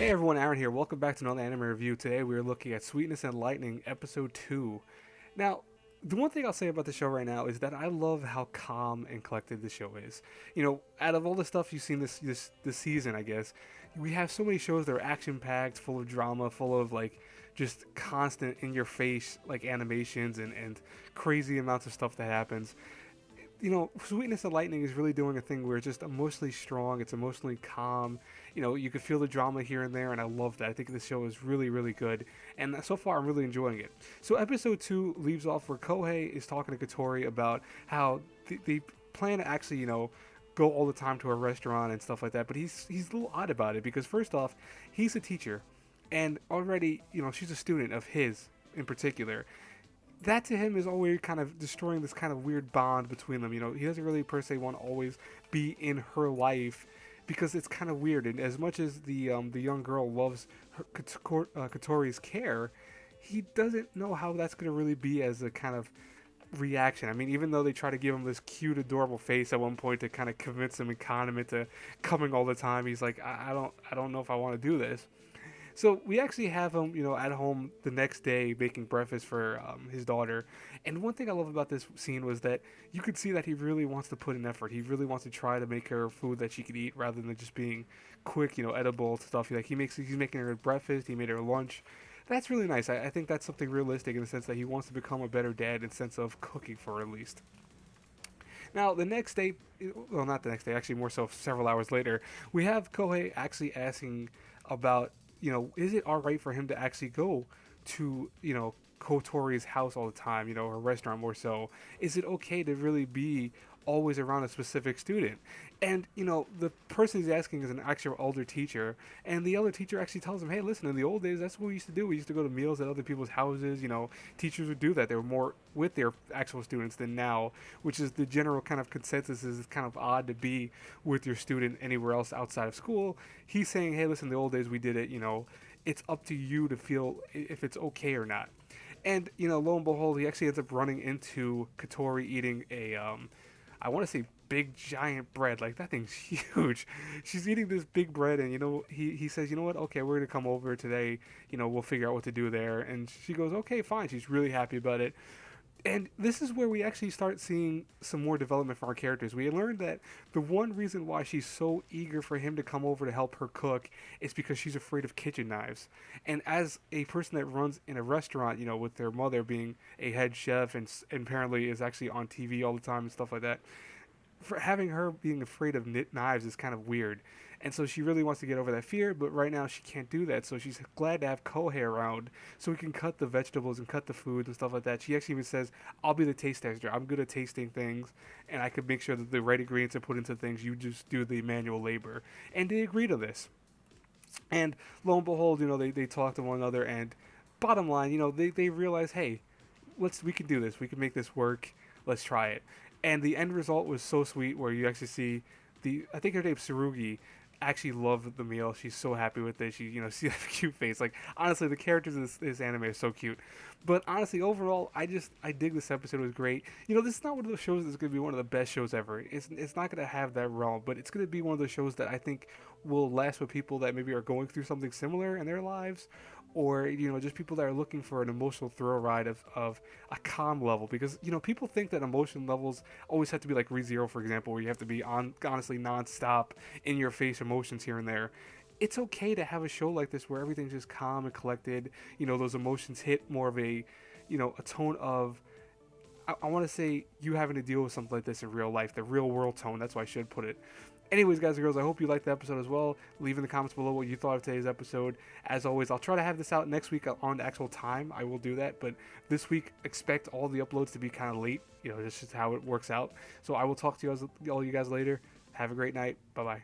Hey everyone, Aaron here. Welcome back to another anime review. Today we are looking at Sweetness and Lightning, Episode 2. Now, the one thing I'll say about the show right now is that I love how calm and collected the show is. Out of all the stuff you've seen this season, I guess, we have so many shows that are action-packed, full of drama, full of just constant in-your-face animations and crazy amounts of stuff that happens. Sweetness and Lightning is really doing a thing where it's just emotionally strong, it's emotionally calm. You can feel the drama here and there, and I love that. I think this show is really, really good, and so far I'm really enjoying it. So episode 2 leaves off where Kouhei is talking to Kotori about how they plan to actually, go all the time to a restaurant and stuff like that, but he's a little odd about it because first off, he's a teacher, and already, she's a student of his in particular. That to him is always kind of destroying this kind of weird bond between them. He doesn't really per se want to always be in her life because it's kind of weird. And as much as the young girl loves Kotori's care, he doesn't know how that's going to really be as a kind of reaction. I mean, even though they try to give him this cute, adorable face at one point to kind of convince him and con him into coming all the time, he's like, I don't know if I want to do this. So we actually have him, at home the next day making breakfast for his daughter. And one thing I love about this scene was that you could see that he really wants to put in effort. He really wants to try to make her food that she could eat rather than just being quick, edible stuff. He's making her breakfast. He made her lunch. That's really nice. I think that's something realistic in the sense that he wants to become a better dad in the sense of cooking for her at least. Now, the next day, well, not the next day, actually more so several hours later, we have Kouhei actually asking about, is it all right for him to actually go to, Kotori's house all the time, her restaurant more so? Is it okay to really be always around a specific student? And, the person he's asking is an actual older teacher, and the elder teacher actually tells him, hey, listen, in the old days, that's what we used to do. We used to go to meals at other people's houses, teachers would do that. They were more with their actual students than now, which is the general kind of consensus is it's kind of odd to be with your student anywhere else outside of school. He's saying, hey, listen, the old days we did it, it's up to you to feel if it's okay or not. And, lo and behold, he actually ends up running into Kotori eating I want to say big giant bread. Like, that thing's huge. She's eating this big bread, and, he says, you know what, okay, we're going to come over today. We'll figure out what to do there. And she goes, okay, fine. She's really happy about it. And this is where we actually start seeing some more development for our characters. We learned that the one reason why she's so eager for him to come over to help her cook is because she's afraid of kitchen knives. And as a person that runs in a restaurant, with their mother being a head chef and apparently is actually on TV all the time and stuff like that, for having her being afraid of knives is kind of weird. And so she really wants to get over that fear, but right now she can't do that. So she's glad to have Kouhei around so we can cut the vegetables and cut the food and stuff like that. She actually even says, I'll be the taste tester. I'm good at tasting things, and I can make sure that the right ingredients are put into things. You just do the manual labor. And they agree to this. And lo and behold, they talk to one another, and bottom line, they realize, hey, we can do this. We can make this work. Let's try it. And the end result was so sweet, where you actually see I think her name's Tsurugi, actually loved the meal. She's so happy with it. She, see that cute face. Like, honestly, the characters in this anime are so cute. But honestly, overall, I dig this episode. It was great. This is not one of those shows that's going to be one of the best shows ever. It's not going to have that realm, but it's going to be one of those shows that I think will last with people that maybe are going through something similar in their lives, or just people that are looking for an emotional thrill ride of a calm level, because people think that emotion levels always have to be like ReZero, for example, where you have to be honestly non-stop in your face emotions here and there. It's okay to have a show like this where everything's just calm and collected. Those emotions hit more of a tone of, I want to say, you having to deal with something like this in real life, the real world tone. That's why I should put it. Anyways, guys and girls, I hope you liked the episode as well. Leave in the comments below what you thought of today's episode. As always, I'll try to have this out next week on the actual time. I will do that, but this week, expect all the uploads to be kind of late. This is how it works out. So I will talk to all you guys later. Have a great night. Bye-bye.